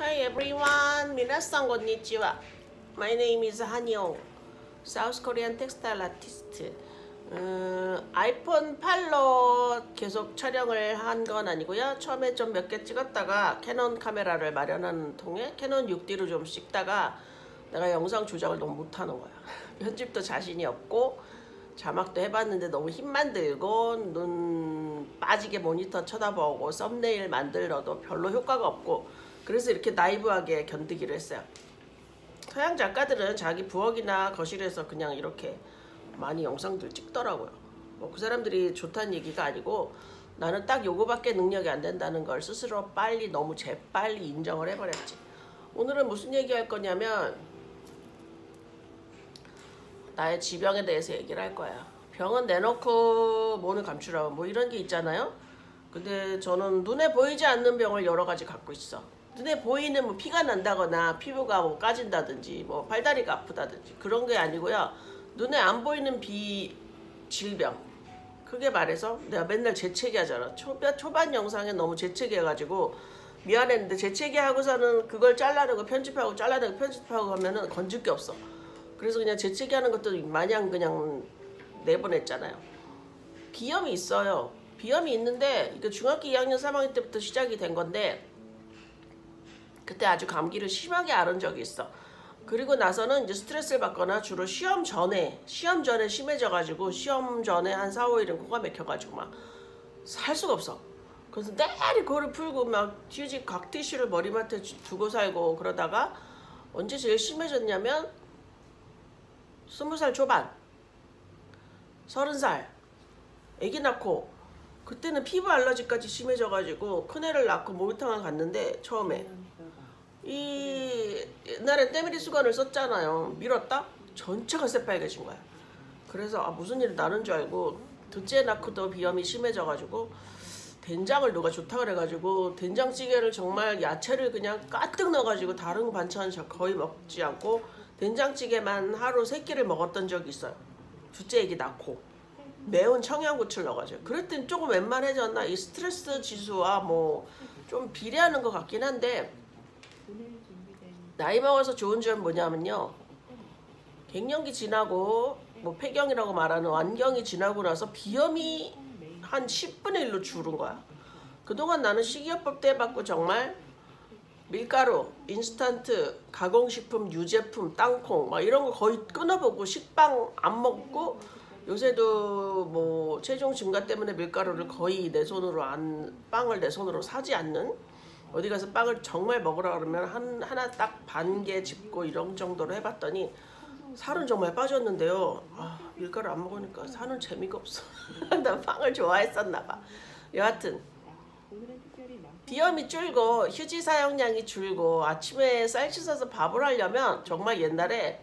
Hi everyone, minasan konnichiwa. My name is Hanyo, South Korean textile artist. 아이폰 8로 계속 촬영을 한 건 아니고요. 처음에 좀 몇 개 찍었다가 캐논 카메라를 마련하는 통에 캐논 6D로 좀 찍다가 내가 영상 조작을 너무 못하는 거야. 편집도 자신이 없고 자막도 해봤는데 너무 힘만 들고 눈 빠지게 모니터 쳐다보고 썸네일 만들어도 별로 효과가 없고 그래서 이렇게 나이브하게 견디기로 했어요. 서양 작가들은 자기 부엌이나 거실에서 그냥 이렇게 많이 영상들 찍더라고요. 뭐 그 사람들이 좋다는 얘기가 아니고 나는 딱 요거밖에 능력이 안 된다는 걸 스스로 너무 재빨리 인정을 해버렸지. 오늘은 무슨 얘기할 거냐면 나의 지병에 대해서 얘기를 할 거야. 병은 내놓고 뭐는 감추라고 뭐 이런 게 있잖아요. 근데 저는 눈에 보이지 않는 병을 여러 가지 갖고 있어. 눈에 보이는 뭐 피가 난다거나 피부가 뭐 까진다든지 뭐 팔다리가 아프다든지 그런 게 아니고요. 눈에 안 보이는 질병. 크게 말해서 내가 맨날 재채기 하잖아. 초반 영상에 너무 재채기 해가지고 미안했는데 재채기 하고서는 그걸 잘라내고 편집하고 잘라내고 편집하고 하면은 건질 게 없어. 그래서 그냥 재채기 하는 것도 마냥 그냥 내보냈잖아요. 비염이 있어요. 비염이 있는데 이거 중학교 2학년 3학년 때부터 시작이 된 건데 그때 아주 감기를 심하게 앓은 적이 있어. 그리고 나서는 이제 스트레스를 받거나 주로 시험 전에 심해져가지고 시험 전에 한 4, 5일은 코가 막혀가지고 막 살 수가 없어. 그래서 내리 코를 풀고 막 휴지 각티슈를 머리맡에 두고 살고 그러다가 언제 제일 심해졌냐면 20살 초반 30살 아기 낳고 그때는 피부 알러지까지 심해져가지고 큰애를 낳고 목욕탕을 갔는데 처음에 옛날에 때밀이 수건을 썼잖아요. 밀었다? 전체가 새빨개진 거야. 그래서 무슨 일이 나는 줄 알고 둘째 낳고도 비염이 심해져가지고 된장을 누가 좋다 그래가지고 된장찌개를 정말 야채를 그냥 가득 넣어가지고 다른 반찬 거의 먹지 않고 된장찌개만 하루 3끼를 먹었던 적이 있어요. 둘째 애기 낳고 매운 청양고추를 넣어가지고 그랬더니 조금 웬만해졌나. 이 스트레스 지수와 뭐 좀 비례하는 것 같긴 한데 나이 먹어서 좋은 점은 뭐냐면요. 갱년기 지나고 뭐 폐경이라고 말하는 완경이 지나고 나서 비염이 한 10분의 1로 줄은 거야. 그동안 나는 식이요법 때 받고 정말 밀가루, 인스턴트, 가공식품, 유제품, 땅콩 막 이런 거 거의 끊어보고 식빵 안 먹고 요새도 뭐 체중 증가 때문에 밀가루를 거의 내 손으로 빵을 내 손으로 사지 않는 어디 가서 빵을 정말 먹으라 그러면 하나 딱 반 개 집고 이런 정도로 해봤더니 살은 정말 빠졌는데요. 밀가루 안 먹으니까 사는 재미가 없어. 나 빵을 좋아했었나 봐. 여하튼 비염이 줄고 휴지 사용량이 줄고 아침에 쌀 씻어서 밥을 하려면 정말 옛날에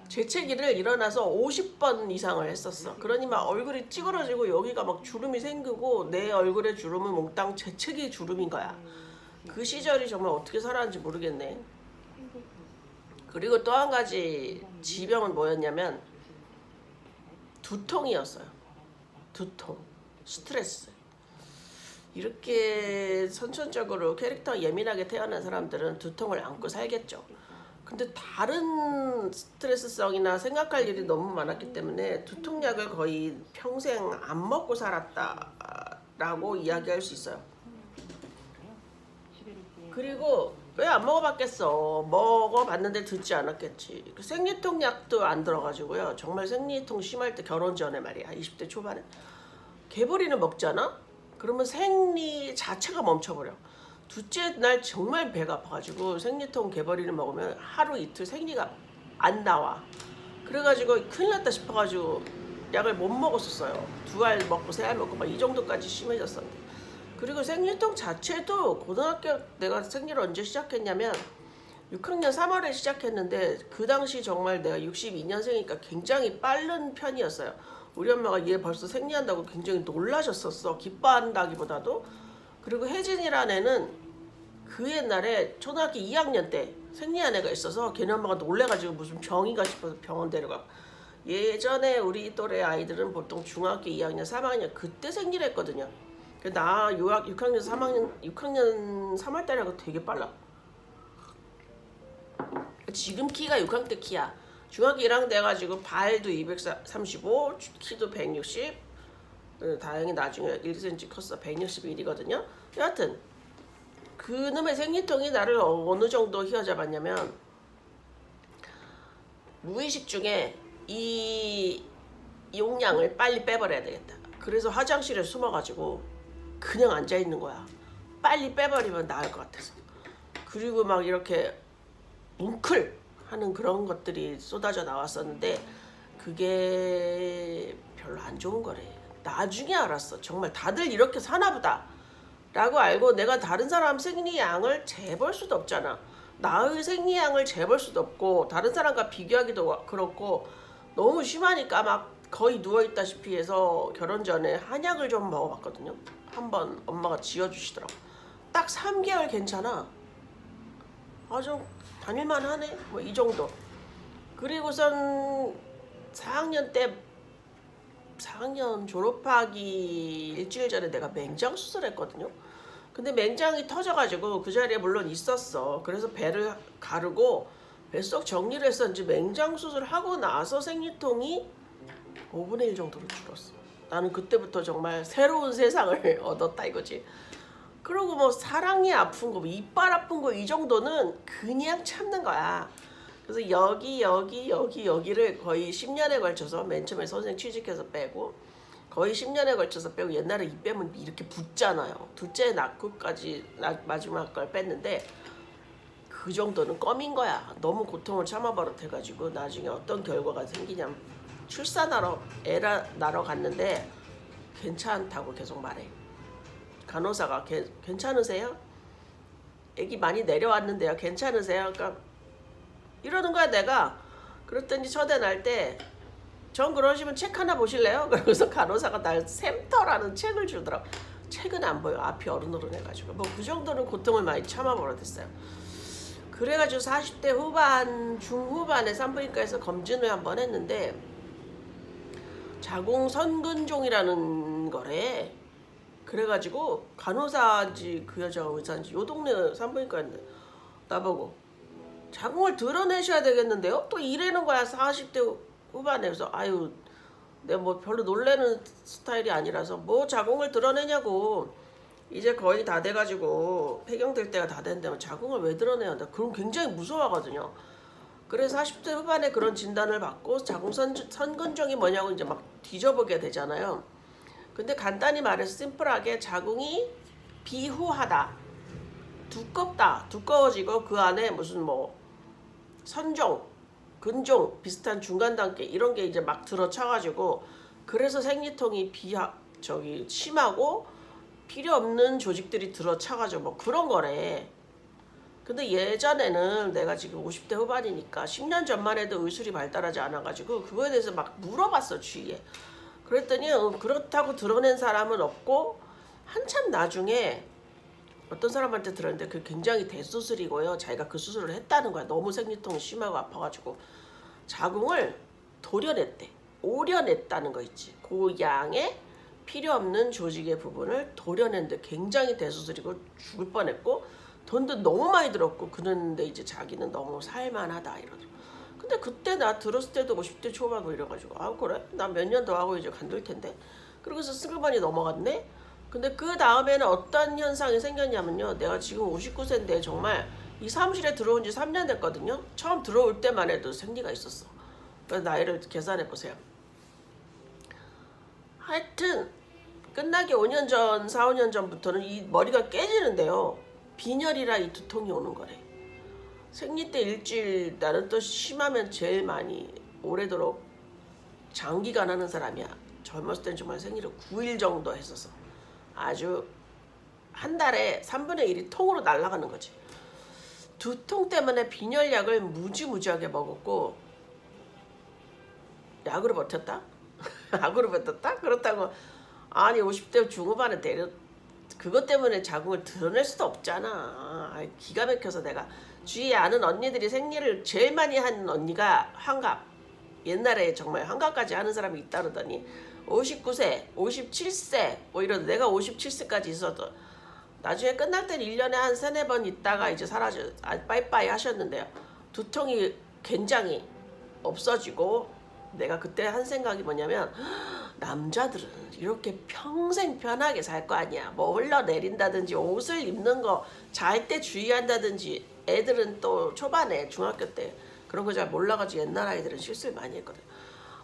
재채기를 일어나서 50번 이상을 했었어. 그러니 막 얼굴이 찌그러지고 여기가 막 주름이 생기고 내 얼굴에 주름은 몽땅 재채기 주름인 거야. 그 시절이 정말 어떻게 살았는지 모르겠네. 그리고 또 한 가지 지병은 뭐였냐면 두통이었어요. 두통, 스트레스. 이렇게 선천적으로 캐릭터 예민하게 태어난 사람들은 두통을 안고 살겠죠. 근데 다른 스트레스성이나 생각할 일이 너무 많았기 때문에 두통약을 거의 평생 안 먹고 살았다라고 이야기할 수 있어요. 그리고 왜 안 먹어봤겠어. 먹어봤는데 듣지 않았겠지. 생리통 약도 안 들어가지고요. 정말 생리통 심할 때 결혼 전에 말이야. 20대 초반에. 개보리는 먹잖아? 그러면 생리 자체가 멈춰버려. 둘째 날 정말 배가 아파가지고 생리통 개보리를 먹으면 하루 이틀 생리가 안 나와. 그래가지고 큰일 났다 싶어가지고 약을 못 먹었었어요. 2알 먹고 3알 먹고 막 이 정도까지 심해졌었는데. 그리고 생리통 자체도 고등학교 내가 생리를 언제 시작했냐면 6학년 3월에 시작했는데 그 당시 정말 내가 62년생이니까 굉장히 빠른 편이었어요. 우리 엄마가 얘 벌써 생리한다고 굉장히 놀라셨었어. 기뻐한다기보다도. 그리고 혜진이라는 애는 그 옛날에 초등학교 2학년 때 생리한 애가 있어서 걔네 엄마가 놀래가지고 무슨 병인가 싶어서 병원 데려가. 예전에 우리 또래 아이들은 보통 중학교 2학년 3학년 그때 생리를 했거든요. 나 6학년 3학년 3월달에 하고 되게 빨라. 지금 키가 6학년 때 키야. 중학교 1학년 돼가지고 발도 235, 키도 160. 다행히 나중에 1cm 컸어. 161이거든요. 여하튼 그놈의 생리통이 나를 어느 정도 휘어잡았냐면, 무의식 중에 이 용량을 빨리 빼버려야 되겠다. 그래서 화장실에 숨어가지고 그냥 앉아있는 거야. 빨리 빼버리면 나을 것 같아서. 그리고 막 이렇게 뭉클 하는 그런 것들이 쏟아져 나왔었는데, 그게 별로 안 좋은 거래. 나중에 알았어. 정말 다들 이렇게 사나 보다 라고 알고, 내가 다른 사람 생리양을 재볼 수도 없잖아. 나의 생리양을 재볼 수도 없고, 다른 사람과 비교하기도 그렇고, 너무 심하니까 막 거의 누워있다시피 해서 결혼 전에 한약을 좀 먹어봤거든요. 한번 엄마가 지어주시더라고. 딱 3개월 괜찮아. 좀 다닐만 하네, 뭐 이 정도. 그리고선 4학년 졸업하기 일주일 전에 내가 맹장 수술했거든요. 근데 맹장이 터져가지고 그 자리에 물론 있었어. 그래서 배를 가르고 뱃속 정리를 했었는지 맹장 수술하고 나서 생리통이 5분의 1 정도로 줄었어. 나는 그때부터 정말 새로운 세상을 얻었다 이거지. 그리고 뭐 사랑니 아픈 거, 뭐 이빨 아픈 거 이 정도는 그냥 참는 거야. 그래서 여기를 거의 10년에 걸쳐서, 맨 처음에 선생 취직해서 빼고 거의 10년에 걸쳐서 빼고, 옛날에 이 빼면 이렇게 붓잖아요. 둘째 낳고까지 마지막 걸 뺐는데 그 정도는 껌인 거야. 너무 고통을 참아버릇해가지고 나중에 어떤 결과가 생기냐면, 출산하러 낳으러 갔는데 괜찮다고 계속 말해. 간호사가 괜찮으세요? 애기 많이 내려왔는데요. 괜찮으세요? 그러니까 이러는 거야 내가. 그랬더니 첫애 날 때, 전 그러시면 책 하나 보실래요? 그러고서 간호사가 날 샘터라는 책을 주더라고. 책은 안 보여. 앞이 어른어른해가지고. 뭐 그 정도는 고통을 많이 참아버렸어요. 그래가지고 40대 후반, 중후반에 산부인과에서 검진을 한번 했는데 자궁선근종이라는 거래. 그래가지고 간호사인지 그 여자 의사인지 요 동네 산부인과였는데 나보고 자궁을 드러내셔야 되겠는데요? 또 이래는 거야. 40대 후반에. 그래서 아유, 내가 뭐 별로 놀래는 스타일이 아니라서, 뭐 자궁을 드러내냐고, 이제 거의 다 돼가지고 폐경될 때가 다 됐는데 자궁을 왜 드러내야 돼? 그럼 굉장히 무서워하거든요. 그래서 40대 후반에 그런 진단을 받고 자궁선근종이 뭐냐고 이제 막 뒤져보게 되잖아요. 근데 간단히 말해서 심플하게 자궁이 비후하다, 두껍다, 두꺼워지고 그 안에 무슨 뭐 선종, 근종 비슷한 중간 단계 이런 게 이제 막 들어차가지고, 그래서 생리통이 심하고 필요 없는 조직들이 들어차가지고 뭐 그런 거래. 근데 예전에는 내가 지금 50대 후반이니까 10년 전만 해도 의술이 발달하지 않아가지고 그거에 대해서 막 물어봤어, 주위에. 그랬더니 그렇다고 드러낸 사람은 없고, 한참 나중에 어떤 사람한테 들었는데 그게 굉장히 대수술이고요. 자기가 그 수술을 했다는 거야. 너무 생리통이 심하고 아파가지고 자궁을 도려냈대. 오려냈다는 거 있지. 그 양의 필요 없는 조직의 부분을 도려낸데 굉장히 대수술이고 죽을 뻔했고 돈도 너무 많이 들었고, 그런데 이제 자기는 너무 살만하다 이러더라고. 근데 그때 나 들었을 때도 50대 초반고 이래가지고 그래? 나 몇 년 더 하고 이제 간들 텐데. 그러고서 스글반이 넘어갔네. 근데 그 다음에는 어떤 현상이 생겼냐면요. 내가 지금 59세인데 정말 이 사무실에 들어온 지 3년 됐거든요. 처음 들어올 때만 해도 생리가 있었어. 그래서 나이를 계산해 보세요. 하여튼 끝나기 5년 전, 4, 5년 전부터는 이 머리가 깨지는데요. 빈혈이라 이 두통이 오는 거래. 생리 때 일주일, 나는 또 심하면 제일 많이 오래도록 장기간 하는 사람이야. 젊었을 때는 정말 생리를 9일 정도 했었어. 아주 한 달에 3분의 1이 통으로 날아가는 거지. 두통 때문에 빈혈약을 무지무지하게 먹었고, 약으로 버텼다? 약으로 버텼다? 그렇다고 아니 50대 중후반에 그것 때문에 자궁을 드러낼 수도 없잖아. 기가 막혀서 내가 주위에 아는 언니들이 생리를 제일 많이 한 언니가 환갑. 옛날에 정말 환갑까지 하는 사람이 있다 그러더니 59세, 57세 뭐 이러다 내가 57세까지 있어도 나중에 끝날 때는 1년에 한 3-4번 있다가 이제 사라져 빠이빠이 하셨는데요. 두통이 굉장히 없어지고 내가 그때 한 생각이 뭐냐면 남자들은 이렇게 평생 편하게 살 거 아니야. 뭐 흘러내린다든지 옷을 입는 거 잘 때 주의한다든지 애들은 또 초반에 중학교 때 그런 거 잘 몰라가지고 옛날 아이들은 실수를 많이 했거든.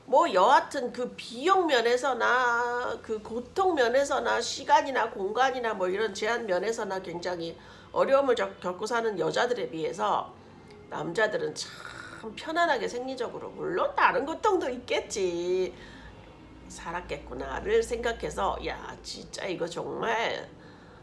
뭐 여하튼 그 비용 면에서나 그 고통 면에서나 시간이나 공간이나 뭐 이런 제한 면에서나 굉장히 어려움을 겪고 사는 여자들에 비해서 남자들은 참 편안하게 생리적으로 물론 다른 고통도 있겠지 살았겠구나를 생각해서 야 진짜 이거 정말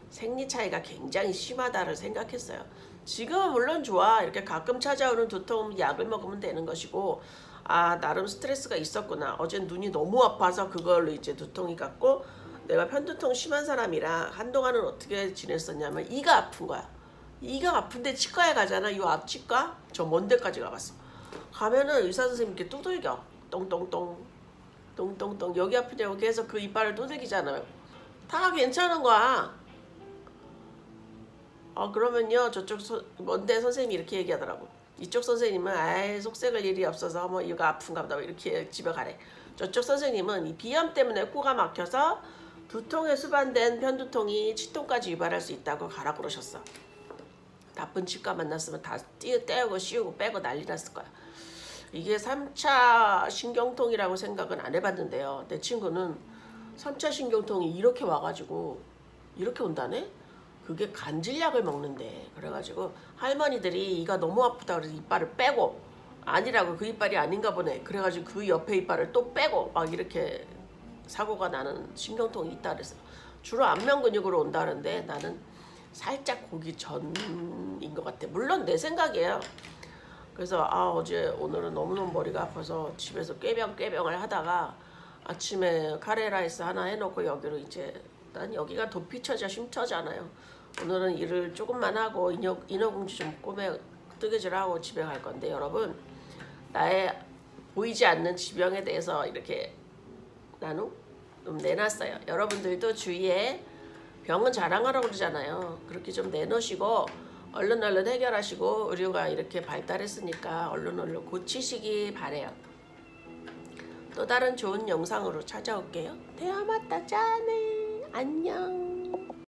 생리 차이가 굉장히 심하다를 생각했어요. 지금은 물론 좋아. 이렇게 가끔 찾아오는 두통 약을 먹으면 되는 것이고 아 나름 스트레스가 있었구나. 어젠 눈이 너무 아파서 그걸로 이제 두통이 갔고 내가 편두통 심한 사람이라 한동안은 어떻게 지냈었냐면 이가 아픈 거야. 이가 아픈데 치과에 가잖아. 이 앞치과 저 먼 데까지 가봤어. 가면은 의사 선생님 이렇게 두들겨. 똥똥똥 똥똥똥 여기 아프냐고 계속 그 이빨을 두들기잖아요. 다 괜찮은 거야. 그러면요 저쪽 먼데 선생님이 이렇게 얘기하더라고. 이쪽 선생님은 아이 속색을 일이 없어서 뭐 이가 아픈가 보다 이렇게 집에 가래. 저쪽 선생님은 이 비염 때문에 코가 막혀서 두통에 수반된 편두통이 치통까지 유발할 수 있다고 가라 그러셨어. 나쁜 치과 만났으면 다 떼우고 씌우고 빼고 난리 났을 거야. 이게 3차 신경통이라고 생각은 안 해봤는데요. 내 친구는 3차 신경통이 이렇게 와가지고 이렇게 온다네? 그게 간질약을 먹는데 그래가지고 할머니들이 이가 너무 아프다 그래서 이빨을 빼고 아니라고 그 이빨이 아닌가 보네. 그래가지고 그 옆에 이빨을 또 빼고 막 이렇게 사고가 나는 신경통이 있다 그랬어. 주로 안면 근육으로 온다는데 나는 살짝 고기 전인 것 같아. 물론 내 생각이에요. 그래서 어제 오늘은 너무너무 머리가 아파서 집에서 꾀병을 하다가 아침에 카레라이스 하나 해놓고 여기로 이제 난 여기가 도피처자 쉼터잖아요. 오늘은 일을 조금만 하고 인어공주 좀 꼬매 뜨개질하고 집에 갈 건데 여러분 나의 보이지 않는 지병에 대해서 이렇게 나는 좀 내놨어요. 여러분들도 주위에 병은 자랑하라고 그러잖아요. 그렇게 좀 내놓으시고 얼른 해결하시고 의료가 이렇게 발달했으니까 얼른 고치시기 바래요. 또 다른 좋은 영상으로 찾아올게요. 대화 맞다 짠해. 안녕.